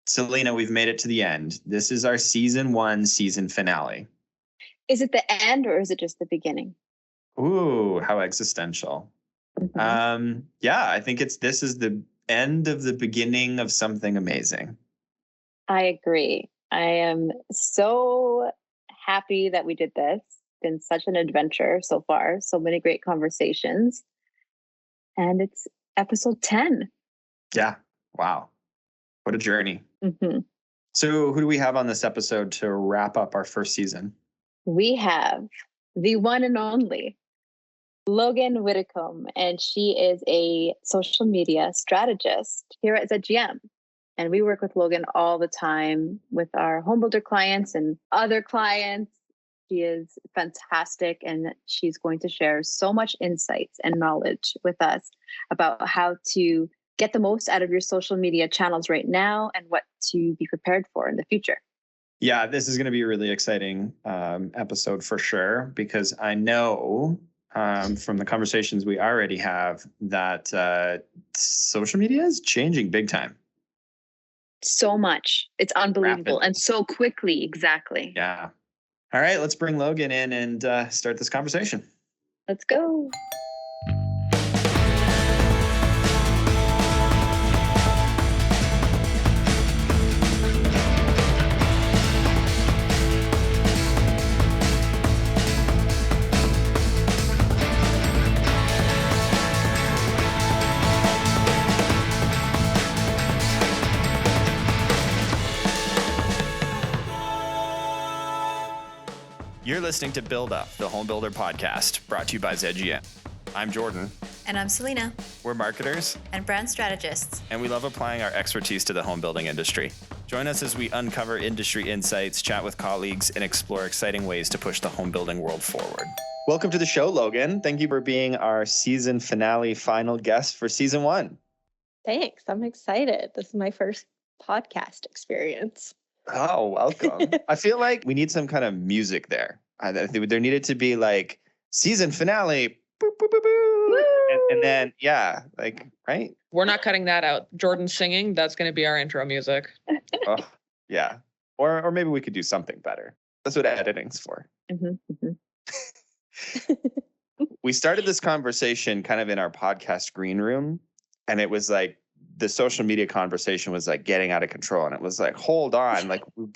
Selena, we've made it to the end. This is our season 1 season finale. Is it the end or is it just the beginning? Ooh, how existential. Yeah, I think this is the end of the beginning of something amazing. I agree. I am so happy that we did this. It's been such an adventure so far. So many great conversations. And it's episode 10. Yeah. Wow. What a journey. So who do we have on this episode to wrap up our first season? We have the one and only Logan Widdicombe, and she is a social media strategist here at ZGM. And we work with Logan all the time with our homebuilder clients and other clients. She is fantastic, and she's going to share so much insights and knowledge with us about how to get the most out of your social media channels right now and what to be prepared for in the future. Yeah, this is going to be a really exciting episode for sure, because I know from the conversations we already have that social media is changing big time. So much. It's unbelievable. Rapidly. And so quickly. Exactly. Yeah. All right, let's bring Logan in and start this conversation. Let's go. You're listening to Build Up, the Homebuilder podcast, brought to you by ZGM. I'm Jordan. And I'm Selena. We're marketers and brand strategists. And we love applying our expertise to the home building industry. Join us as we uncover industry insights, chat with colleagues, and explore exciting ways to push the home building world forward. Welcome to the show, Logan. Thank you for being our season finale final guest for season 1. Thanks. I'm excited. This is my first podcast experience. Oh, welcome. I feel like we need some kind of music there. I think there needed to be like season finale, boop, boop, boop, boop. And then, yeah, like, right? We're not cutting that out. Jordan singing, that's going to be our intro music. Oh, yeah. Or maybe we could do something better. That's what editing's for. We started this conversation kind of in our podcast green room, and it was like, the social media conversation was like getting out of control. And it was like, hold on, like we're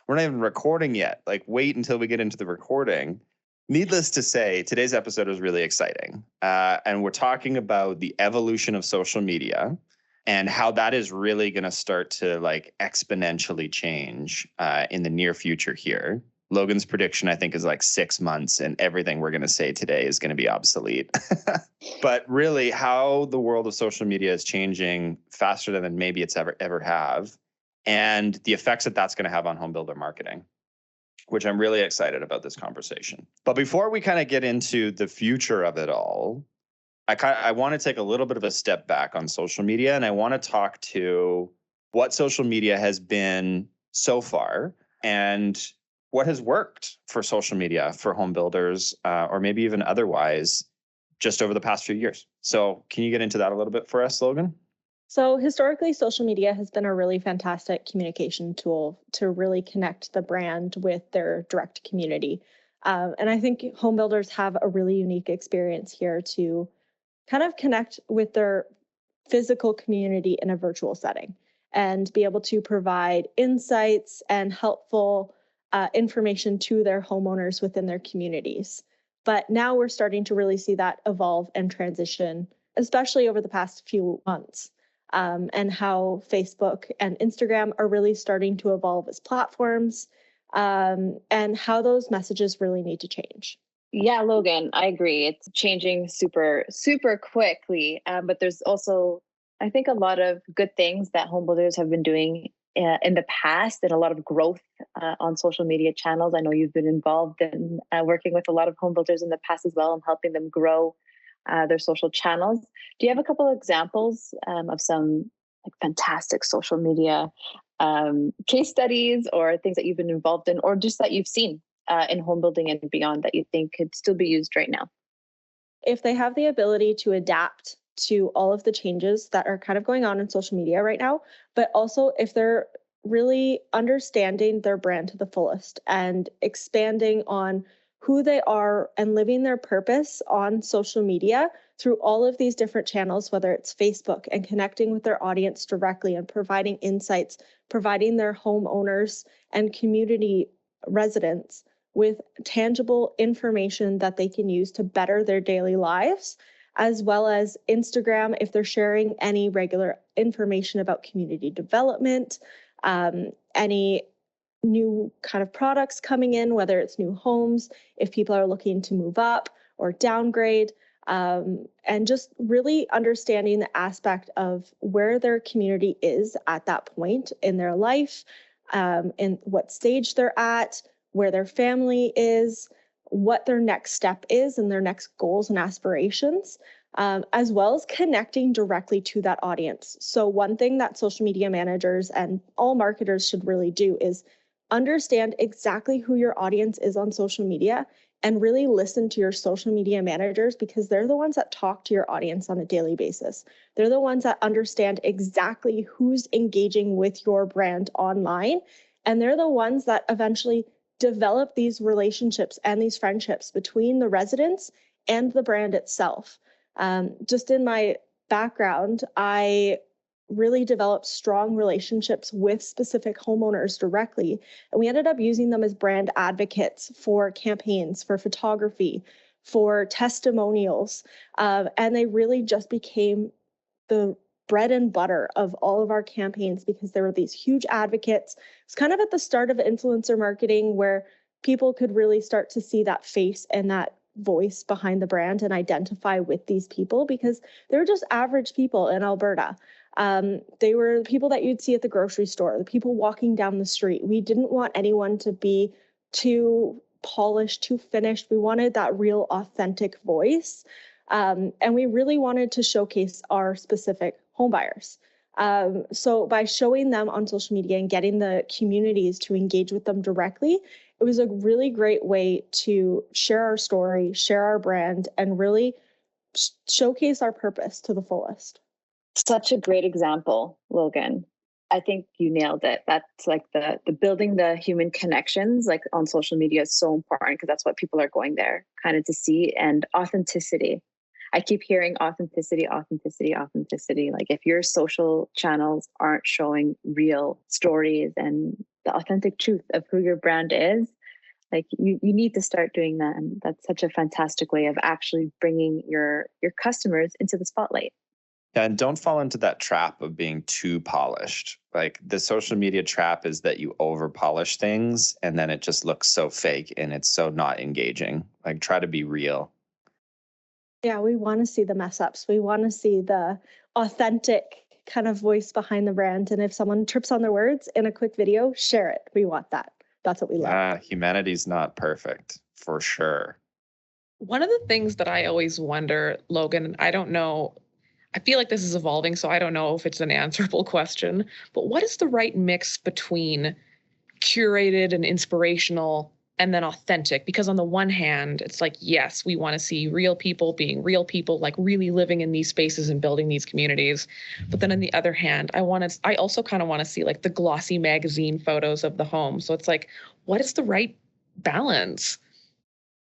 not even recording yet. Like wait until we get into the recording. Needless to say, today's episode is really exciting. And we're talking about the evolution of social media and how that is really going to start to like exponentially change in the near future here. Logan's prediction, I think, is like 6 months, and everything we're going to say today is going to be obsolete. But really, how the world of social media is changing faster than maybe it's ever have, and the effects that that's going to have on home builder marketing, which I'm really excited about this conversation. But before we kind of get into the future of it all, I want to take a little bit of a step back on social media, and I want to talk to what social media has been so far and what has worked for social media for home builders, or maybe even otherwise, just over the past few years. So can you get into that a little bit for us, Logan? So historically, social media has been a really fantastic communication tool to really connect the brand with their direct community. And I think home builders have a really unique experience here to kind of connect with their physical community in a virtual setting and be able to provide insights and helpful information to their homeowners within their communities. But now we're starting to really see that evolve and transition, especially over the past few months, and how Facebook and Instagram are really starting to evolve as platforms, and how those messages really need to change. Yeah, Logan, I agree. It's changing super, super quickly. But there's also, I think, a lot of good things that home builders have been doing in the past, and a lot of growth on social media channels. I know you've been involved in working with a lot of home builders in the past as well and helping them grow their social channels. Do you have a couple of examples of some like fantastic social media case studies or things that you've been involved in, or just that you've seen in home building and beyond that you think could still be used right now? If they have the ability to adapt to all of the changes that are kind of going on in social media right now, but also if they're really understanding their brand to the fullest and expanding on who they are and living their purpose on social media through all of these different channels, whether it's Facebook and connecting with their audience directly and providing insights, providing their homeowners and community residents with tangible information that they can use to better their daily lives, as well as Instagram if they're sharing any regular information about community development, any new kind of products coming in, whether it's new homes, if people are looking to move up or downgrade, and just really understanding the aspect of where their community is at that point in their life, in what stage they're at, where their family is, what their next step is and their next goals and aspirations, as well as connecting directly to that audience. So one thing that social media managers and all marketers should really do is understand exactly who your audience is on social media and really listen to your social media managers, because they're the ones that talk to your audience on a daily basis. They're the ones that understand exactly who's engaging with your brand online. And they're the ones that eventually develop these relationships and these friendships between the residents and the brand itself. Just in my background, I really developed strong relationships with specific homeowners directly. And we ended up using them as brand advocates for campaigns, for photography, for testimonials. And they really just became the bread and butter of all of our campaigns because there were these huge advocates. It's kind of at the start of influencer marketing where people could really start to see that face and that voice behind the brand and identify with these people because they were just average people in Alberta. They were the people that you'd see at the grocery store, the people walking down the street. We didn't want anyone to be too polished, too finished. We wanted that real authentic voice. And we really wanted to showcase our specific home buyers. So by showing them on social media and getting the communities to engage with them directly, it was a really great way to share our story, share our brand, and really showcase our purpose to the fullest. Such a great example, Logan. I think you nailed it. That's like the building the human connections like on social media is so important because that's what people are going there kind of to see, and authenticity. I keep hearing authenticity. Like if your social channels aren't showing real stories and the authentic truth of who your brand is, like you need to start doing that. And that's such a fantastic way of actually bringing your customers into the spotlight. And don't fall into that trap of being too polished. Like the social media trap is that you over polish things and then it just looks so fake and it's so not engaging. Like try to be real. Yeah, we want to see the mess ups. We want to see the authentic kind of voice behind the brand. And if someone trips on their words in a quick video, share it. We want that. That's what we love. Humanity's not perfect, for sure. One of the things that I always wonder, Logan, I don't know, I feel like this is evolving, so I don't know if it's an answerable question, but what is the right mix between curated and inspirational and then authentic? Because on the one hand, it's like, yes, we want to see real people being real people, like really living in these spaces and building these communities. But then on the other hand, I also kind of want to see like the glossy magazine photos of the home. So it's like, what is the right balance?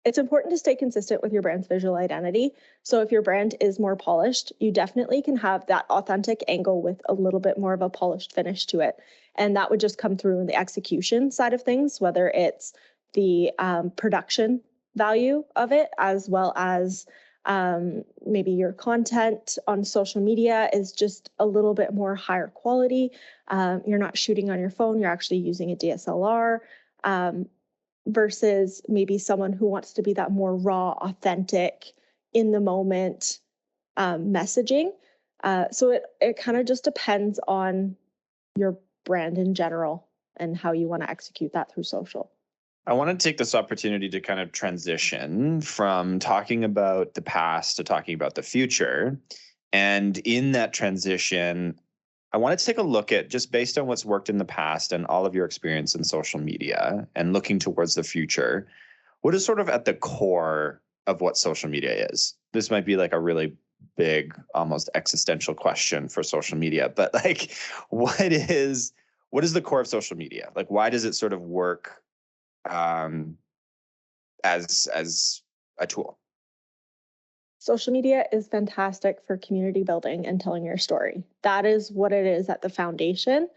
It's important to stay consistent with your brand's visual identity. So if your brand is more polished, you definitely can have that authentic angle with a little bit more of a polished finish to it. And that would just come through in the execution side of things, whether it's the production value of it, as well as maybe your content on social media is just a little bit more higher quality. You're not shooting on your phone, you're actually using a DSLR. Versus maybe someone who wants to be that more raw, authentic, in the moment messaging. So it kind of just depends on your brand in general and how you want to execute that through social. I want to take this opportunity to kind of transition from talking about the past to talking about the future. And in that transition, I want to take a look at, just based on what's worked in the past and all of your experience in social media and looking towards the future, what is sort of at the core of what social media is? This might be like a really big, almost existential question for social media, but like, what is what is the core of social media? Like, why does it sort of work as a tool? Social media is fantastic for community building and telling your story. That is what it is at the foundation.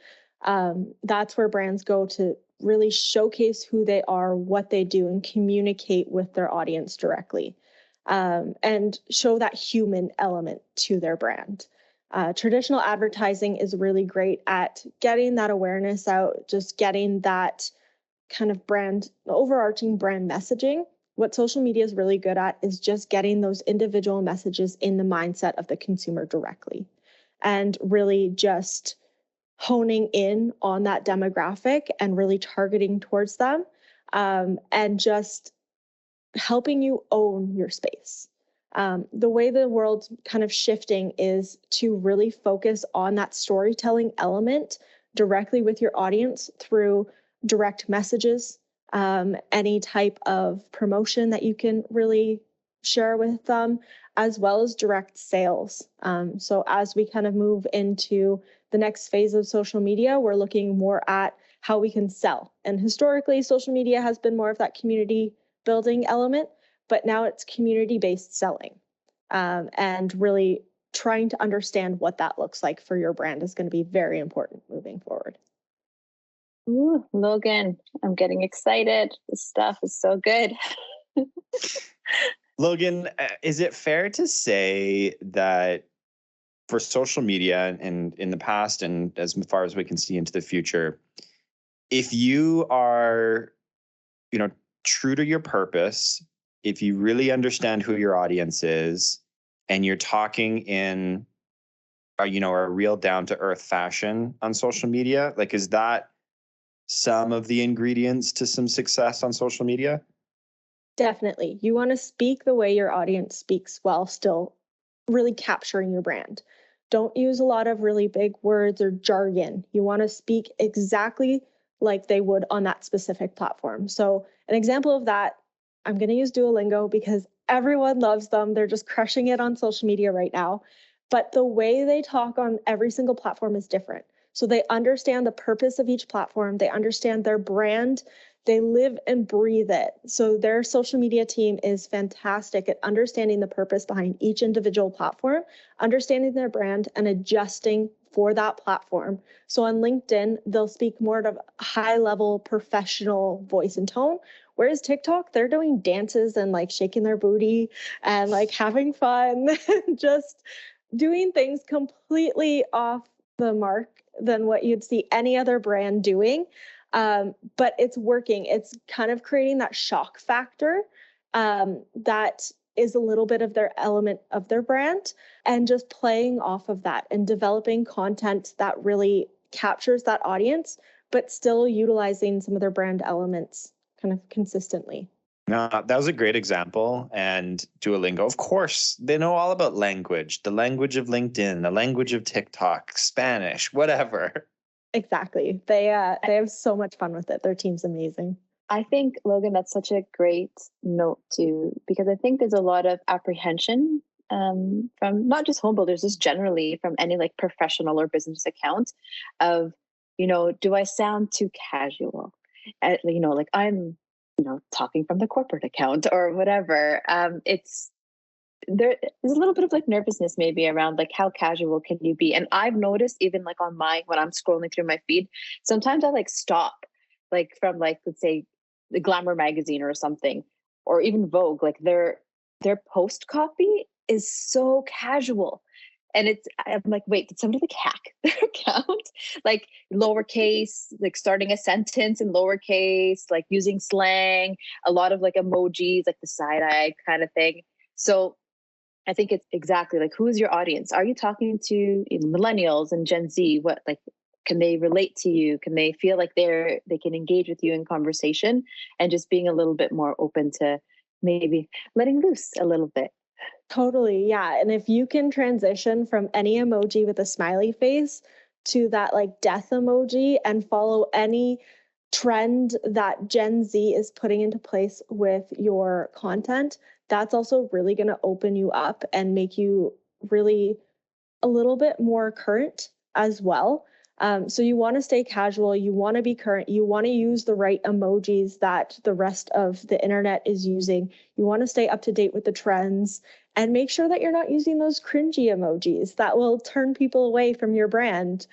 That's where brands go to really showcase who they are, what they do, and communicate with their audience directly, and show that human element to their brand. Traditional advertising is really great at getting that awareness out, just getting that kind of brand, overarching brand messaging. What social media is really good at is just getting those individual messages in the mindset of the consumer directly, and really just honing in on that demographic and really targeting towards them, and just helping you own your space. The way the world's kind of shifting is to really focus on that storytelling element directly with your audience through direct messages, any type of promotion that you can really share with them, as well as direct sales. So as we kind of move into the next phase of social media, we're looking more at how we can sell. And historically, social media has been more of that community building element, but now it's community-based selling. And really trying to understand what that looks like for your brand is going to be very important moving forward. Ooh, Logan, I'm getting excited. This stuff is so good. Logan, is it fair to say that for social media and in the past and as far as we can see into the future, if you are, true to your purpose, if you really understand who your audience is and you're talking in a real down to earth fashion on social media, like, is that some of the ingredients to some success on social media? Definitely. You want to speak the way your audience speaks while still really capturing your brand. Don't use a lot of really big words or jargon. You want to speak exactly like they would on that specific platform. So an example of that, I'm going to use Duolingo because everyone loves them. They're just crushing it on social media right now. But the way they talk on every single platform is different. So they understand the purpose of each platform. They understand their brand. They live and breathe it. So their social media team is fantastic at understanding the purpose behind each individual platform, understanding their brand, and adjusting for that platform. So on LinkedIn, they'll speak more of a high-level professional voice and tone, whereas TikTok, they're doing dances and like shaking their booty and like having fun, just doing things completely off the mark than what you'd see any other brand doing. But it's working. It's kind of creating that shock factor that is a little bit of their element of their brand, and just playing off of that and developing content that really captures that audience, but still utilizing some of their brand elements kind of consistently. No, that was a great example. And Duolingo, of course, they know all about language, the language of LinkedIn, the language of TikTok, Spanish, whatever. Exactly. They have so much fun with it. Their team's amazing. I think, Logan, that's such a great note too, because I think there's a lot of apprehension from not just home builders, just generally from any like professional or business account of, do I sound too casual? Like I'm, talking from the corporate account or whatever. There's a little bit of like nervousness maybe around like how casual can you be. And I've noticed even like when I'm scrolling through my feed, sometimes I like stop like from like, let's say the Glamour magazine or something, or even Vogue, like their post copy is so casual. And I'm like, wait, did somebody like hack their account? Like lowercase, like starting a sentence in lowercase, like using slang, a lot of like emojis, like the side eye kind of thing. So I think it's exactly like, who's your audience? Are you talking to millennials and Gen Z? What, like, can they relate to you? Can they feel like they can engage with you in conversation, and just being a little bit more open to maybe letting loose a little bit? Totally. Yeah. And if you can transition from any emoji with a smiley face to that like death emoji and follow any trend that Gen Z is putting into place with your content, that's also really going to open you up and make you really a little bit more current as well. So you want to stay casual, you want to be current, you want to use the right emojis that the rest of the internet is using. You want to stay up to date with the trends and make sure that you're not using those cringy emojis that will turn people away from your brand.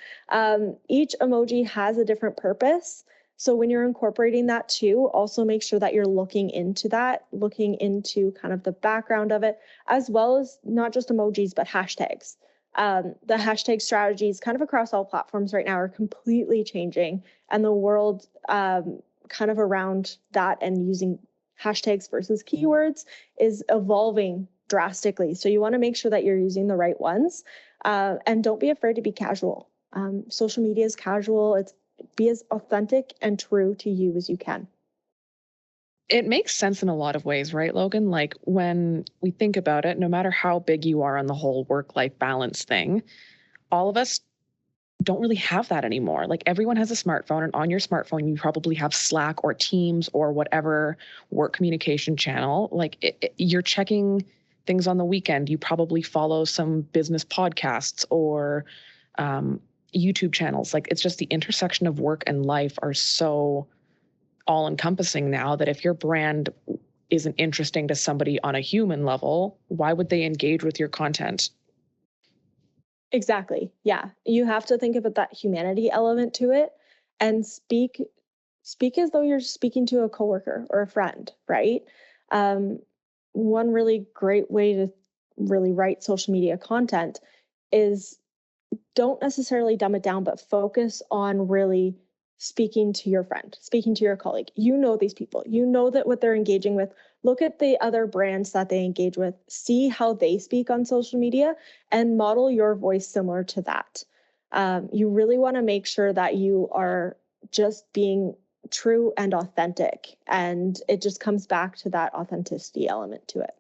Each emoji has a different purpose. So when you're incorporating that too, also make sure that you're looking into kind of the background of it, as well as not just emojis, but hashtags. The hashtag strategies kind of across all platforms right now are completely changing, and the world kind of around that and using hashtags versus keywords is evolving drastically. So you want to make sure that you're using the right ones, and don't be afraid to be casual. Social media is casual. Be as authentic and true to you as you can. It makes sense in a lot of ways, right, Logan? Like when we think about it, no matter how big you are on the whole work-life balance thing, all of us don't really have that anymore. Like everyone has a smartphone, and on your smartphone, you probably have Slack or Teams or whatever work communication channel. Like you're checking things on the weekend. You probably follow some business podcasts or YouTube channels. Like it's just the intersection of work and life are so all encompassing now that if your brand isn't interesting to somebody on a human level, why would they engage with your content? Exactly. Yeah. You have to think about that humanity element to it and speak as though you're speaking to a coworker or a friend, right? One really great way to really write social media content is don't necessarily dumb it down, but focus on really speaking to your friend, speaking to your colleague. You know these people, you know that what they're engaging with. Look at the other brands that they engage with, see how they speak on social media, and model your voice similar to that. You really want to make sure that you are just being true and authentic, and it just comes back to that authenticity element to it.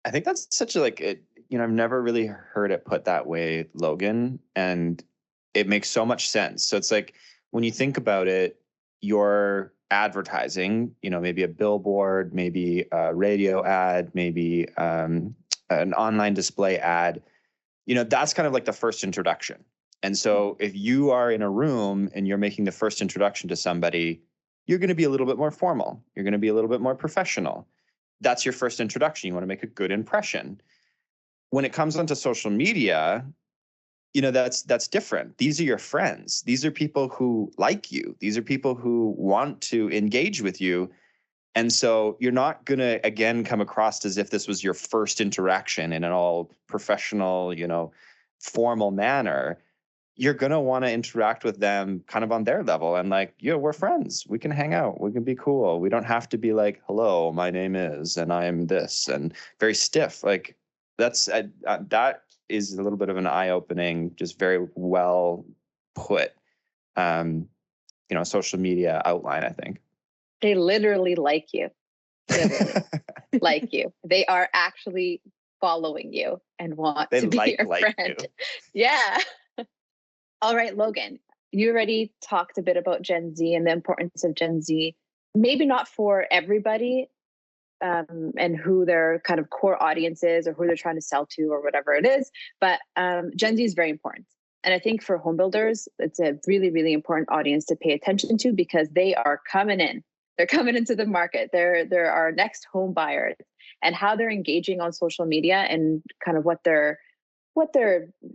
I think that's such a I've never really heard it put that way, Logan, and it makes so much sense. So it's like when you think about it, you're advertising, maybe a billboard, maybe a radio ad, maybe an online display ad, that's kind of like the first introduction. And so if you are in a room and you're making the first introduction to somebody, you're going to be a little bit more formal. You're going to be a little bit more professional. That's your first introduction. You want to make a good impression. When it comes onto social media, that's different. These are your friends. These are people who like you. These are people who want to engage with you. And so you're not going to, again, come across as if this was your first interaction in an all professional, formal manner. You're going to want to interact with them kind of on their level and we're friends. We can hang out. We can be cool. We don't have to be like, hello, my name is, and I am this, and very stiff. Like that is a little bit of an eye-opening, just very well put, social media outline, I think. They literally like you. Literally like you. They are actually following you and want to be your friend. You. Yeah. All right, Logan, you already talked a bit about Gen Z and the importance of Gen Z. Maybe not for everybody, and who their kind of core audience is or who they're trying to sell to or whatever it is. But Gen Z is very important. And I think for home builders, it's a really, really important audience to pay attention to because they are coming in. They're coming into the market. They're our next home buyers, and how they're engaging on social media and kind of what their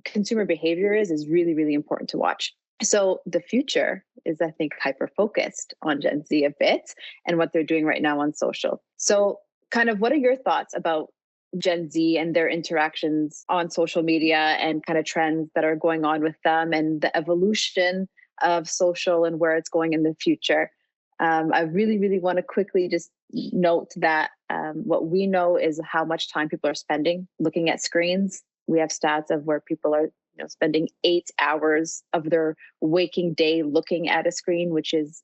consumer behavior is really, really important to watch. So the future is, I think, hyper-focused on Gen Z a bit and what they're doing right now on social. So kind of what are your thoughts about Gen Z and their interactions on social media and kind of trends that are going on with them and the evolution of social and where it's going in the future? I really, really want to quickly just note that what we know is how much time people are spending looking at screens. We have stats of where people are spending 8 hours of their waking day looking at a screen, which is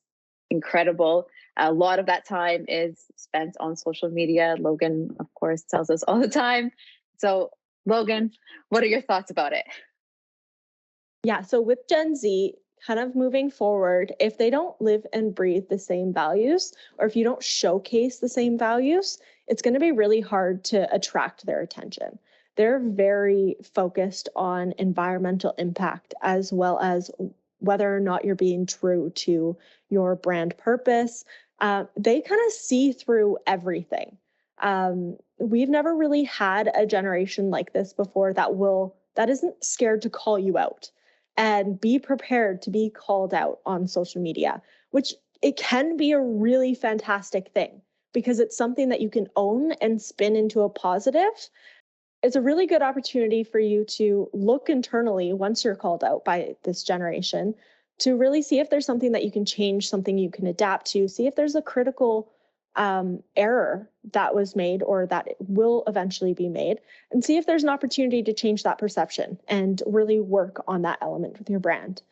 incredible. A lot of that time is spent on social media. Logan, of course, tells us all the time. So, Logan, what are your thoughts about it? Yeah, so with Gen Z, kind of moving forward, if they don't live and breathe the same values, or if you don't showcase the same values, it's going to be really hard to attract their attention. they're very focused on environmental impact as well as whether or not you're being true to your brand purpose. They kind of see through everything. We've never really had a generation like this before that isn't scared to call you out and be prepared to be called out on social media, which it can be a really fantastic thing because it's something that you can own and spin into a positive. It's a really good opportunity for you to look internally once you're called out by this generation to really see if there's something that you can change, something you can adapt to, see if there's a critical error that was made or that will eventually be made, and see if there's an opportunity to change that perception and really work on that element with your brand.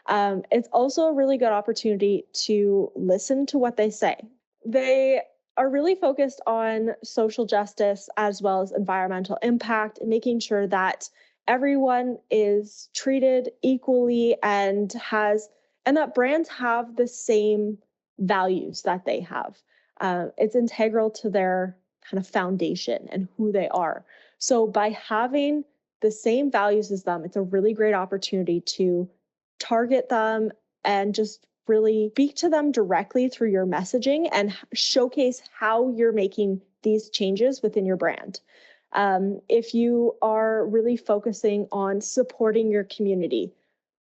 It's also a really good opportunity to listen to what they say. They are really focused on social justice as well as environmental impact, and making sure that everyone is treated equally and that brands have the same values that they have. It's integral to their kind of foundation and who they are. So by having the same values as them, it's a really great opportunity to target them and just really speak to them directly through your messaging and showcase how you're making these changes within your brand. If you are really focusing on supporting your community,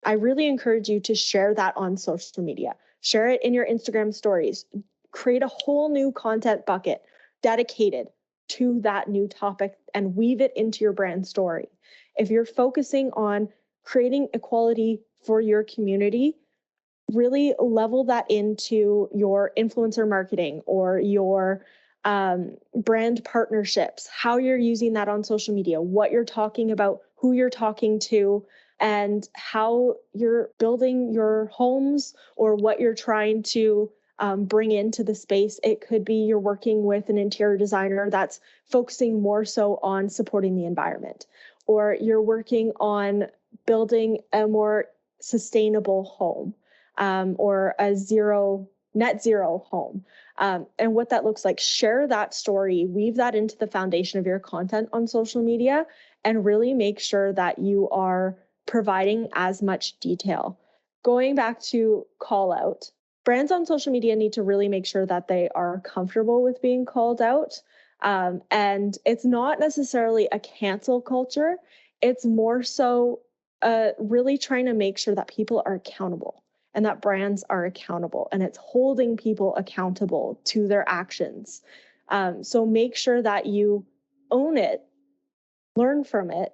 I really encourage you to share that on social media. Share it in your Instagram stories. Create a whole new content bucket dedicated to that new topic and weave it into your brand story. If you're focusing on creating equality for your community, really level that into your influencer marketing or your brand partnerships, how you're using that on social media, what you're talking about, who you're talking to, and how you're building your homes or what you're trying to bring into the space. It could be you're working with an interior designer that's focusing more so on supporting the environment, or you're working on building a more sustainable home, or a net zero home. And what that looks like, share that story, weave that into the foundation of your content on social media, and really make sure that you are providing as much detail. Going back to call out, brands on social media need to really make sure that they are comfortable with being called out. And it's not necessarily a cancel culture. It's more so really trying to make sure that people are accountable and that brands are accountable, and it's holding people accountable to their actions. So make sure that you own it, learn from it,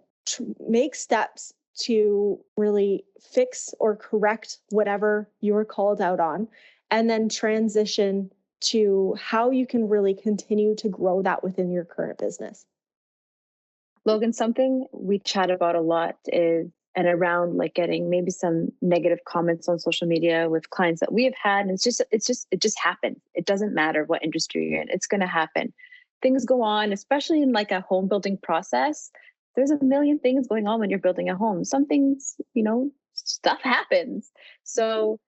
make steps to really fix or correct whatever you were called out on, and then transition to how you can really continue to grow that within your current business. Logan, something we chat about a lot is, and around like getting maybe some negative comments on social media with clients that we have had. And it just happens. It doesn't matter what industry you're in. It's going to happen. Things go on, especially in like a home building process. There's a million things going on when you're building a home. Some things, stuff happens. So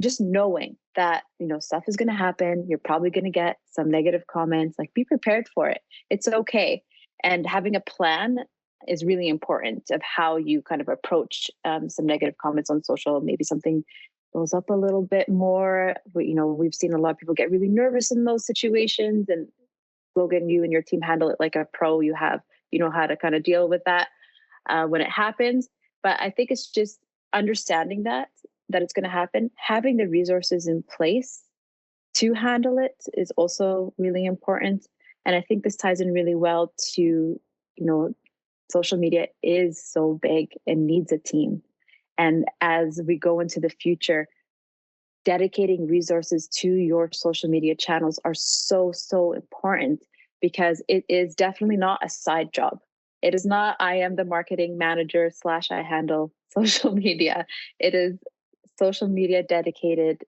just knowing that, stuff is going to happen. You're probably going to get some negative comments, like be prepared for it. It's okay. And having a plan is really important of how you kind of approach some negative comments on social. Maybe something goes up a little bit more. We've seen a lot of people get really nervous in those situations. And Logan, you and your team handle it like a pro. You know how to kind of deal with that when it happens. But I think it's just understanding that it's going to happen. Having the resources in place to handle it is also really important. And I think this ties in really well to, social media is so big and needs a team. And as we go into the future, dedicating resources to your social media channels are so, so important, because it is definitely not a side job. It is not, I am the marketing manager / I handle social media. It is social media dedicated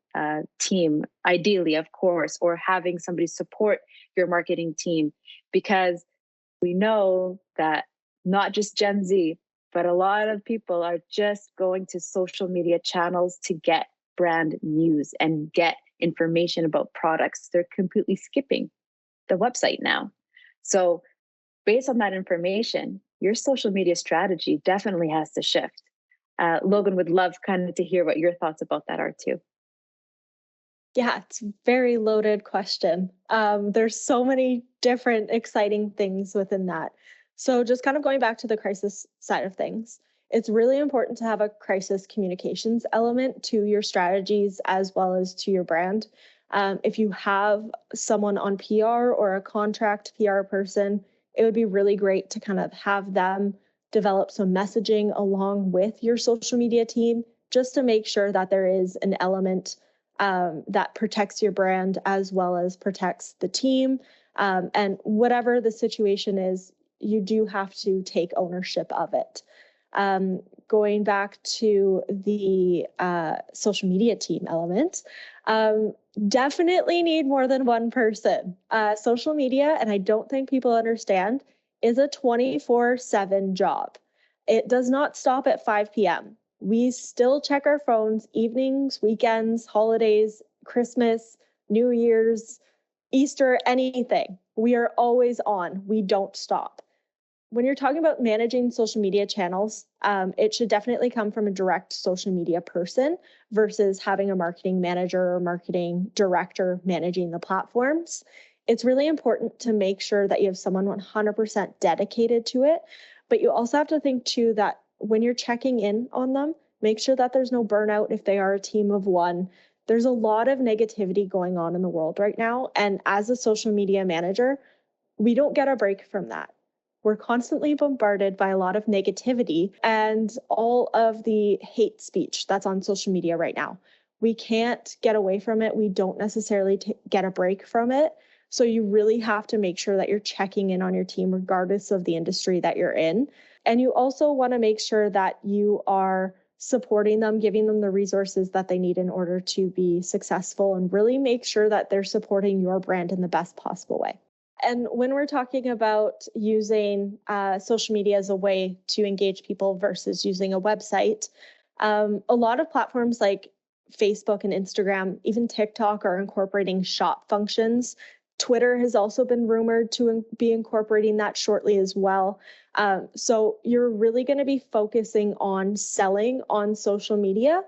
team, ideally, of course, or having somebody support your marketing team, because we know that not just Gen Z, but a lot of people are just going to social media channels to get brand news and get information about products. They're completely skipping the website now. So based on that information, your social media strategy definitely has to shift. Logan, would love kind of to hear what your thoughts about that are too. Yeah, it's a very loaded question. There's so many different exciting things within that. So just kind of going back to the crisis side of things, it's really important to have a crisis communications element to your strategies as well as to your brand. If you have someone on PR or a contract PR person, it would be really great to kind of have them develop some messaging along with your social media team, just to make sure that there is an element that protects your brand as well as protects the team. And whatever the situation is, you do have to take ownership of it. Going back to the social media team element, definitely need more than one person. Social media, and I don't think people understand, is a 24/7 job. It does not stop at 5 p.m. We still check our phones evenings, weekends, holidays, Christmas, New Year's, Easter, anything. We are always on. We don't stop. When you're talking about managing social media channels, it should definitely come from a direct social media person versus having a marketing manager or marketing director managing the platforms. It's really important to make sure that you have someone 100% dedicated to it, but you also have to think too that when you're checking in on them, make sure that there's no burnout if they are a team of one. There's a lot of negativity going on in the world right now. And as a social media manager, we don't get a break from that. We're constantly bombarded by a lot of negativity and all of the hate speech that's on social media right now. We can't get away from it. We don't necessarily get a break from it. So you really have to make sure that you're checking in on your team regardless of the industry that you're in. And you also want to make sure that you are supporting them, giving them the resources that they need in order to be successful, and really make sure that they're supporting your brand in the best possible way. And when we're talking about using social media as a way to engage people versus using a website, a lot of platforms like Facebook and Instagram, even TikTok, are incorporating shop functions. Twitter has also been rumored to be incorporating that shortly as well. So you're really going to be focusing on selling on social media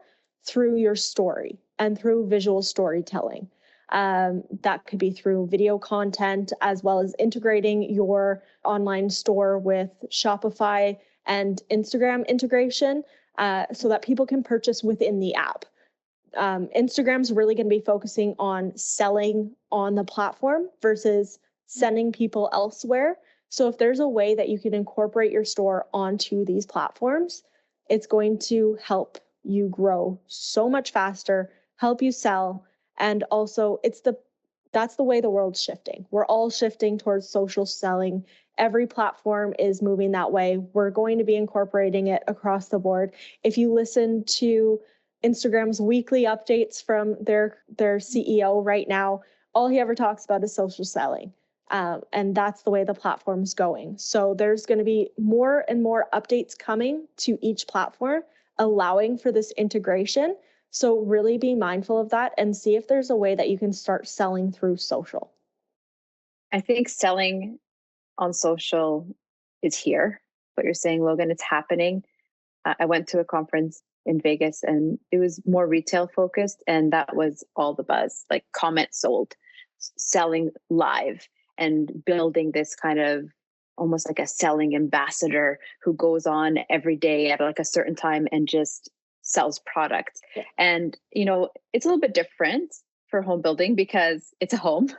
through your story and through visual storytelling. That could be through video content, as well as integrating your online store with Shopify and Instagram integration, so that people can purchase within the app. Instagram's really going to be focusing on selling on the platform versus sending people elsewhere. So if there's a way that you can incorporate your store onto these platforms, it's going to help you grow so much faster, help you sell. And also that's the way the world's shifting. We're all shifting towards social selling. Every platform is moving that way. We're going to be incorporating it across the board. If you listen to Instagram's weekly updates from their CEO right now, all he ever talks about is social selling. And that's the way the platform's going. So there's going to be more and more updates coming to each platform, allowing for this integration. So really be mindful of that and see if there's a way that you can start selling through social. I think selling on social is here. What you're saying, Logan, it's happening. I went to a conference in Vegas and it was more retail focused, and that was all the buzz, like comment sold, selling live, and building this kind of almost like a selling ambassador who goes on every day at like a certain time and just sells products. Yeah. And it's a little bit different for home building because it's a home.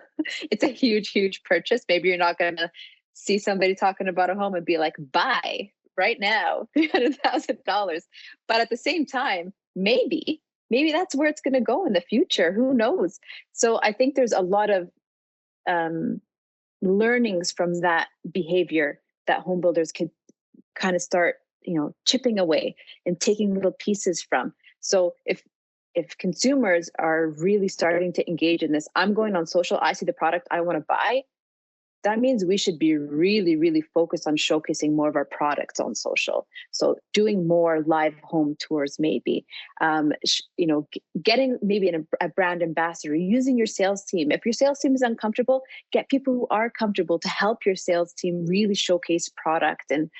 It's a huge purchase. Maybe you're not going to see somebody talking about a home and be like, buy right now, $300,000. But at the same time, maybe that's where it's going to go in the future. Who knows? So I think there's a lot of learnings from that behavior that home builders could kind of start, chipping away and taking little pieces from. So if consumers are really starting to engage in this, I'm going on social, I see the product I want to buy, that means we should be really, really focused on showcasing more of our products on social. So doing more live home tours, maybe, getting maybe a brand ambassador, using your sales team. If your sales team is uncomfortable, get people who are comfortable to help your sales team really showcase product and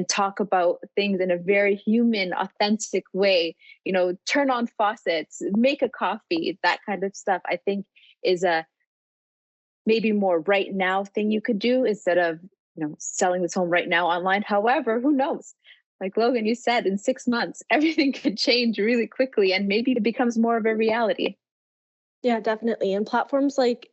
talk about things in a very human, authentic way. Turn on faucets, make a coffee, that kind of stuff, I think is a maybe more right now thing you could do instead of, selling this home right now online. However, who knows? Like Logan, you said, in 6 months, everything could change really quickly and maybe it becomes more of a reality. Yeah, definitely. And platforms like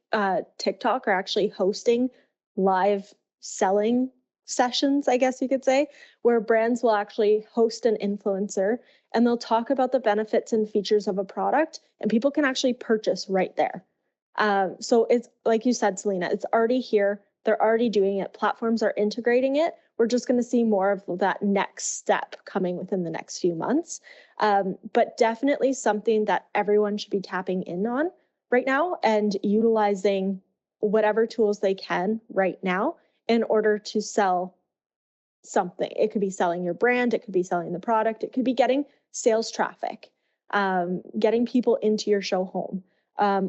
TikTok are actually hosting live selling sessions, I guess you could say, where brands will actually host an influencer and they'll talk about the benefits and features of a product and people can actually purchase right there. So it's like you said, Selena, it's already here. They're already doing it. Platforms are integrating it. We're just going to see more of that next step coming within the next few months. But definitely something that everyone should be tapping in on right now and utilizing whatever tools they can right now in order to sell something. It could be selling your brand. It could be selling the product. It could be getting sales traffic, getting people into your show home.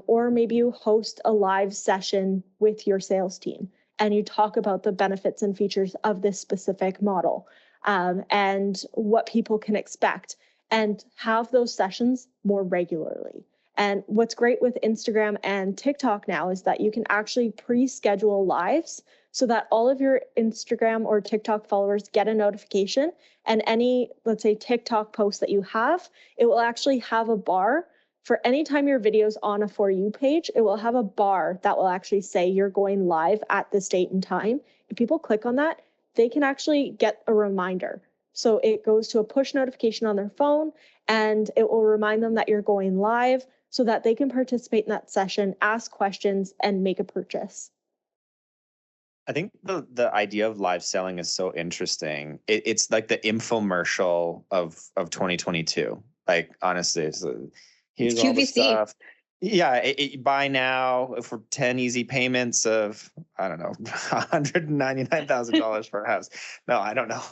Or maybe you host a live session with your sales team and you talk about the benefits and features of this specific model and what people can expect and have those sessions more regularly. And what's great with Instagram and TikTok now is that you can actually pre-schedule lives so that all of your Instagram or TikTok followers get a notification and any, let's say, TikTok post that you have, it will actually have a bar. For any time your video's on a For You page, it will have a bar that will actually say you're going live at this date and time. If people click on that, they can actually get a reminder. So it goes to a push notification on their phone and it will remind them that you're going live so that they can participate in that session, ask questions, and make a purchase. I think the idea of live selling is so interesting. It's like the infomercial of 2022. Like, honestly, here's all the QVC. stuff. Yeah, buy now for 10 easy payments of, I don't know, $199,000 for a house. No, I don't know.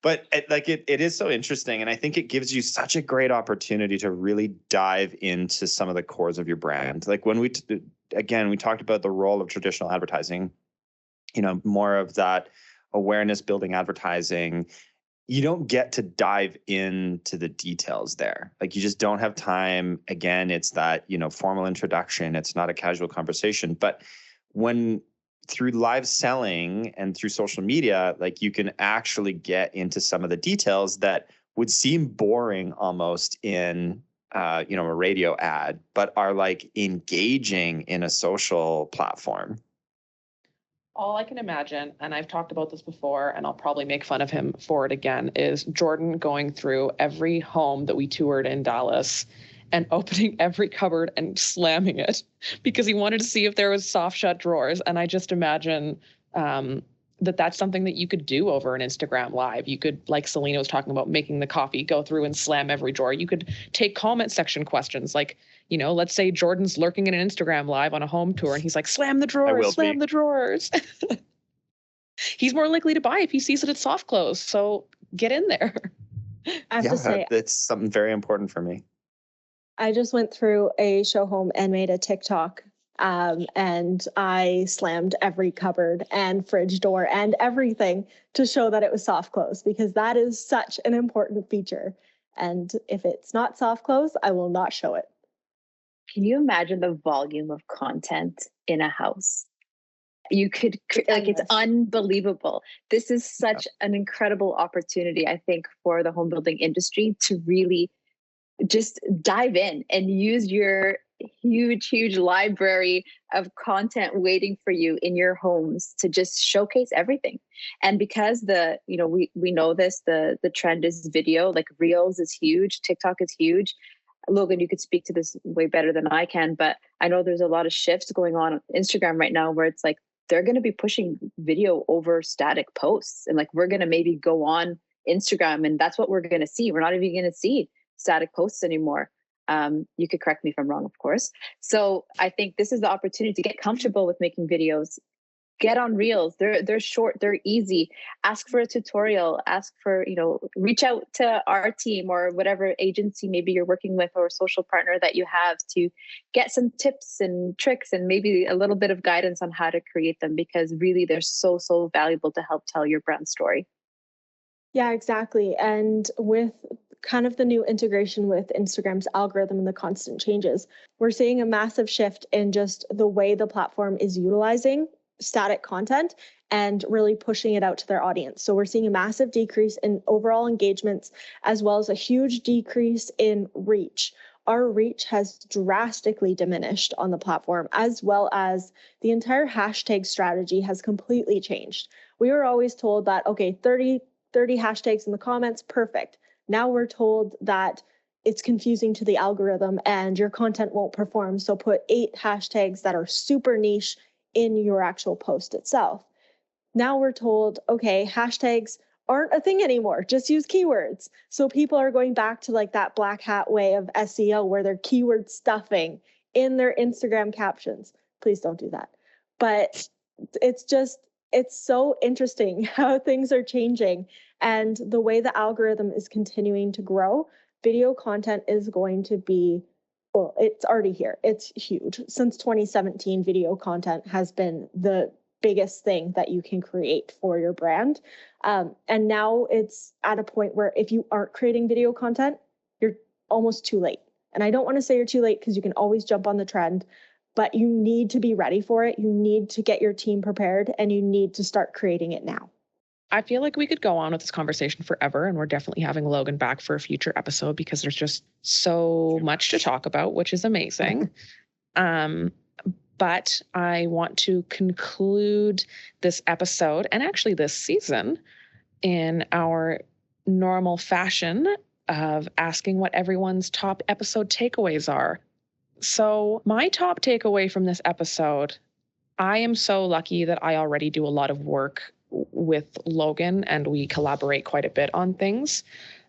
But it is so interesting. And I think it gives you such a great opportunity to really dive into some of the cores of your brand. Like when we talked about the role of traditional advertising, more of that awareness building advertising. You don't get to dive into the details there. Like you just don't have time. Again, it's that, formal introduction. It's not a casual conversation. But when through live selling and through social media, like you can actually get into some of the details that would seem boring almost in, a radio ad, but are like engaging in a social platform. All I can imagine, and I've talked about this before, and I'll probably make fun of him for it again, is Jordan going through every home that we toured in Dallas and opening every cupboard and slamming it because he wanted to see if there was soft shut drawers. And I just imagine that's something that you could do over an Instagram live. You could, like Selena was talking about, making the coffee, go through and slam every drawer. You could take comment section questions like, let's say Jordan's lurking in an Instagram live on a home tour and he's like, slam the drawers, slam the drawers. He's more likely to buy if he sees that it's soft close. So get in there. I have to say, it's something very important for me. I just went through a show home and made a TikTok and I slammed every cupboard and fridge door and everything to show that it was soft close because that is such an important feature. And if it's not soft close, I will not show it. Can you imagine the volume of content in a house? You could, it's unbelievable. This is such an incredible opportunity, I think, for the home building industry to really just dive in and use your huge library of content waiting for you in your homes to just showcase everything. And because we know this, the trend is video, like Reels is huge, TikTok is huge. Logan, you could speak to this way better than I can, but I know there's a lot of shifts going on Instagram right now where it's like they're going to be pushing video over static posts. And like we're going to maybe go on Instagram and that's what we're going to see. We're not even going to see static posts anymore. You could correct me if I'm wrong, of course. So I think this is the opportunity to get comfortable with making videos, get on reels. They're short, they're easy. Ask for a tutorial, ask for, reach out to our team or whatever agency maybe you're working with or social partner that you have to get some tips and tricks and maybe a little bit of guidance on how to create them, because really they're so, so valuable to help tell your brand story. Yeah, exactly. And with kind of the new integration with Instagram's algorithm and the constant changes, we're seeing a massive shift in just the way the platform is utilizing static content and really pushing it out to their audience. So we're seeing a massive decrease in overall engagements, as well as a huge decrease in reach. Our reach has drastically diminished on the platform, as well as the entire hashtag strategy has completely changed. We were always told that, okay, 30 hashtags in the comments, perfect. Now we're told that it's confusing to the algorithm and your content won't perform. So put 8 hashtags that are super niche in your actual post itself. Now we're told, okay, hashtags aren't a thing anymore. Just use keywords. So people are going back to like that black hat way of SEO where they're keyword stuffing in their Instagram captions. Please don't do that. But it's so interesting how things are changing, and the way the algorithm is continuing to grow. Video content is going to be, well, it's already here. It's huge. Since 2017, video content has been the biggest thing that you can create for your brand. And now it's at a point where if you aren't creating video content, you're almost too late. And I don't want to say you're too late because you can always jump on the trend, but you need to be ready for it. You need to get your team prepared, and you need to start creating it now. I feel like we could go on with this conversation forever, and we're definitely having Logan back for a future episode because there's just so much to talk about, which is amazing. But I want to conclude this episode, and actually this season, in our normal fashion of asking what everyone's top episode takeaways are. So my top takeaway from this episode, I am so lucky that I already do a lot of work with Logan and we collaborate quite a bit on things.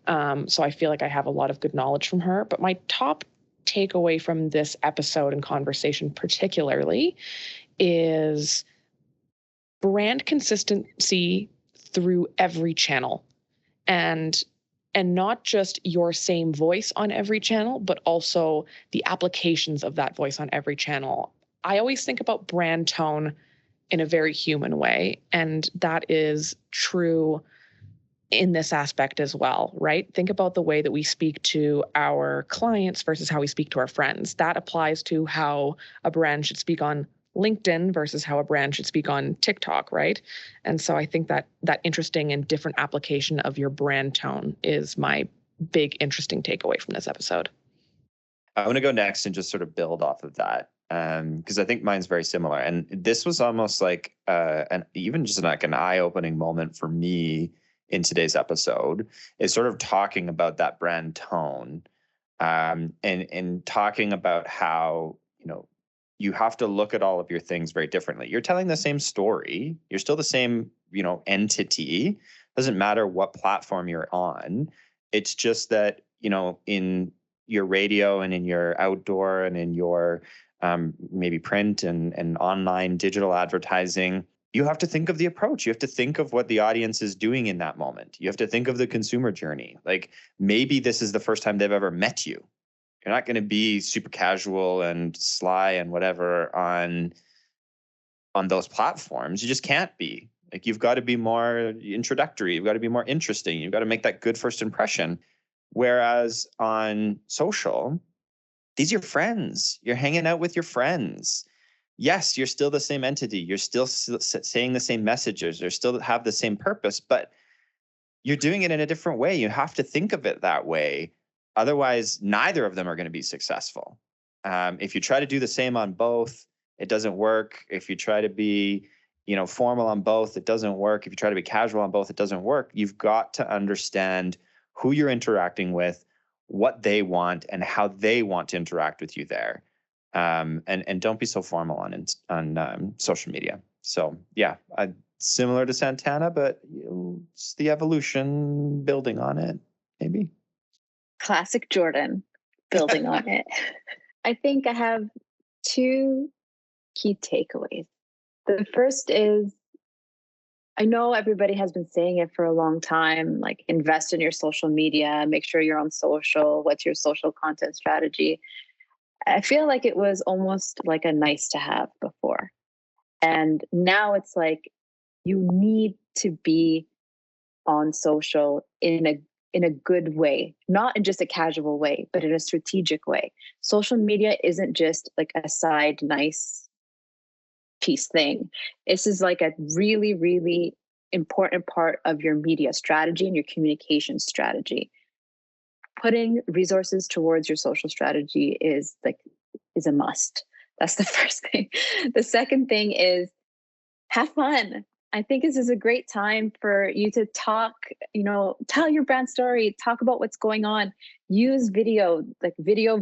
So I feel like I have a lot of good knowledge from her. But my top takeaway from this episode and conversation particularly is brand consistency through every channel. And not just your same voice on every channel, but also the applications of that voice on every channel. I always think about brand tone in a very human way, and that is true in this aspect as well, right? Think about the way that we speak to our clients versus how we speak to our friends. That applies to how a brand should speak on LinkedIn versus how a brand should speak on TikTok, right? And so I think that interesting and different application of your brand tone is my big interesting takeaway from this episode. I want to go next and just sort of build off of that, because I think mine's very similar. And this was almost like even just like an eye-opening moment for me in today's episode, is sort of talking about that brand tone, and talking about how, you have to look at all of your things very differently. You're telling the same story. You're still the same, entity. Doesn't matter what platform you're on. It's just that, in your radio and in your outdoor and in your maybe print and online digital advertising, you have to think of the approach. You have to think of what the audience is doing in that moment. You have to think of the consumer journey. Like maybe this is the first time they've ever met you. You're not going to be super casual and sly and whatever on those platforms. You just can't be. Like you've got to be more introductory. You've got to be more interesting. You've got to make that good first impression. Whereas on social, these are your friends. You're hanging out with your friends. Yes, you're still the same entity. You're still saying the same messages. You still have the same purpose, but you're doing it in a different way. You have to think of it that way. Otherwise, neither of them are going to be successful. If you try to do the same on both, it doesn't work. If you try to be, formal on both, it doesn't work. If you try to be casual on both, it doesn't work. You've got to understand who you're interacting with, what they want, and how they want to interact with you there. And don't be so formal on social media. So yeah, similar to Santana, but it's the evolution building on it, maybe. Classic Jordan, building on it. I think I have 2 key takeaways. The first is, I know everybody has been saying it for a long time, like invest in your social media, make sure you're on social. What's your social content strategy? I feel like it was almost like a nice to have before. And now it's like you need to be on social in a good way, not in just a casual way, but in a strategic way. Social media isn't just like a side nice piece thing. This is like a really, really important part of your media strategy and your communication strategy. Putting resources towards your social strategy is a must. That's the first thing. The second thing is have fun. I think this is a great time for you to talk, tell your brand story, talk about what's going on, use video, like video.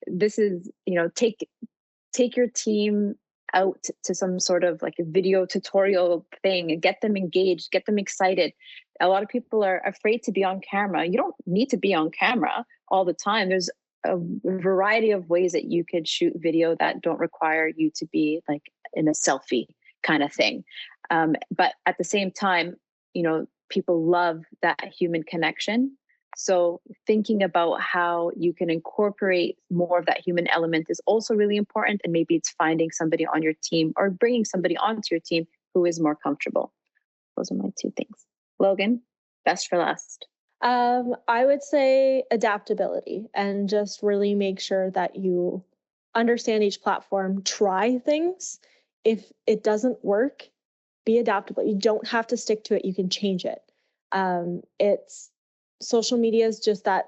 This is, take your team out to some sort of like a video tutorial thing and get them engaged, get them excited. A lot of people are afraid to be on camera. You don't need to be on camera all the time. There's a variety of ways that you could shoot video that don't require you to be like in a selfie kind of thing. But at the same time, people love that human connection. So thinking about how you can incorporate more of that human element is also really important. And maybe it's finding somebody on your team or bringing somebody onto your team who is more comfortable. Those are my two things. Logan, best for last. I would say adaptability, and just really make sure that you understand each platform, try things. If it doesn't work, be adaptable. You don't have to stick to it. You can change it. Social media is just that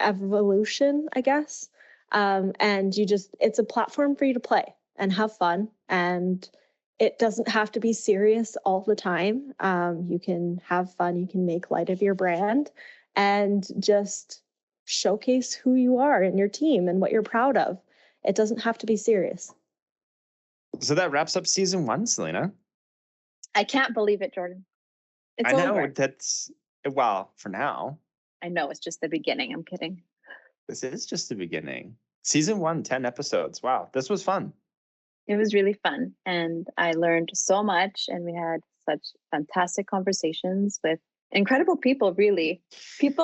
evolution, I guess. And it's a platform for you to play and have fun. And it doesn't have to be serious all the time. You can have fun. You can make light of your brand and just showcase who you are and your team and what you're proud of. It doesn't have to be serious. So that wraps up season 1, Selena. I can't believe it, Jordan. It's I know over. For now. I know, it's just the beginning. I'm kidding. This is just the beginning. Season 1, 10 episodes. Wow, this was fun. It was really fun. And I learned so much. And we had such fantastic conversations with incredible people, really.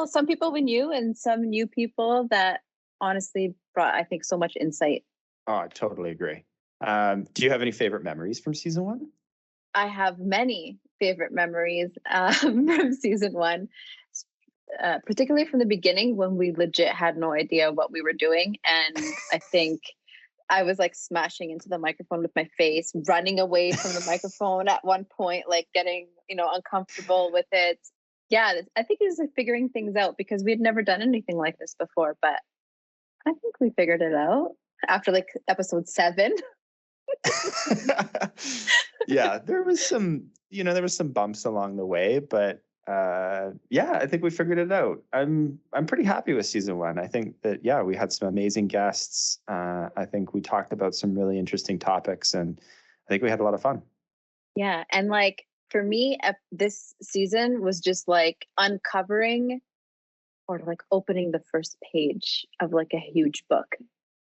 Some people we knew and some new people that honestly brought, I think, so much insight. Oh, I totally agree. Do you have any favorite memories from season 1? I have many favorite memories from season 1. Particularly from the beginning when we legit had no idea what we were doing. And I think I was like smashing into the microphone with my face, running away from the microphone at one point, like getting, uncomfortable with it. Yeah, I think it was like figuring things out because we had never done anything like this before, but I think we figured it out after like episode 7. Yeah, there was some bumps along the way, but I think we figured it out. I'm pretty happy with season 1. I think that, we had some amazing guests. I think we talked about some really interesting topics, and I think we had a lot of fun. Yeah. And like, for me, this season was just like uncovering or like opening the first page of like a huge book.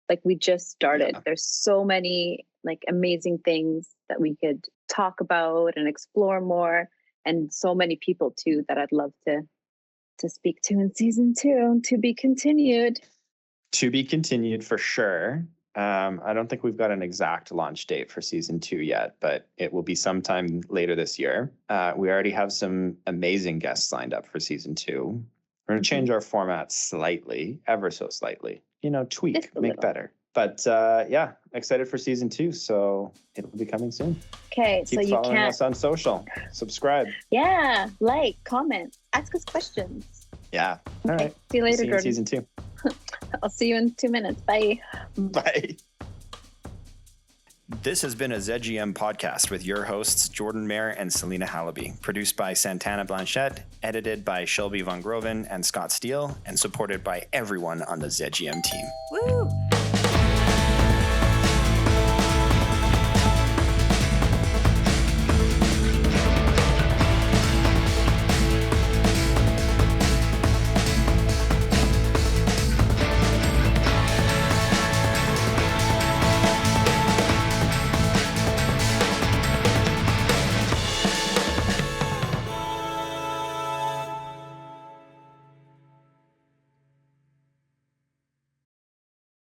Like we just started. Yeah. There's so many like amazing things that we could talk about and explore more. And so many people too that I'd love to speak to in season 2. To be continued. To be continued for sure. I don't think we've got an exact launch date for season 2 yet, but it will be sometime later this year. We already have some amazing guests lined up for season 2. We're going to change our format slightly, ever so slightly. Tweak, make better. But excited for season 2, so it'll be coming soon. Okay, Keep following us on social. Subscribe. Yeah, like, comment, ask us questions. Yeah. All right. See you later, Jordan. See you in season 2. I'll see you in 2 minutes. Bye. Bye. This has been a ZGM podcast with your hosts, Jordan Mayer and Selena Hallaby, produced by Santana Blanchette, edited by Shelby Von Groven and Scott Steele, and supported by everyone on the ZGM team. Woo!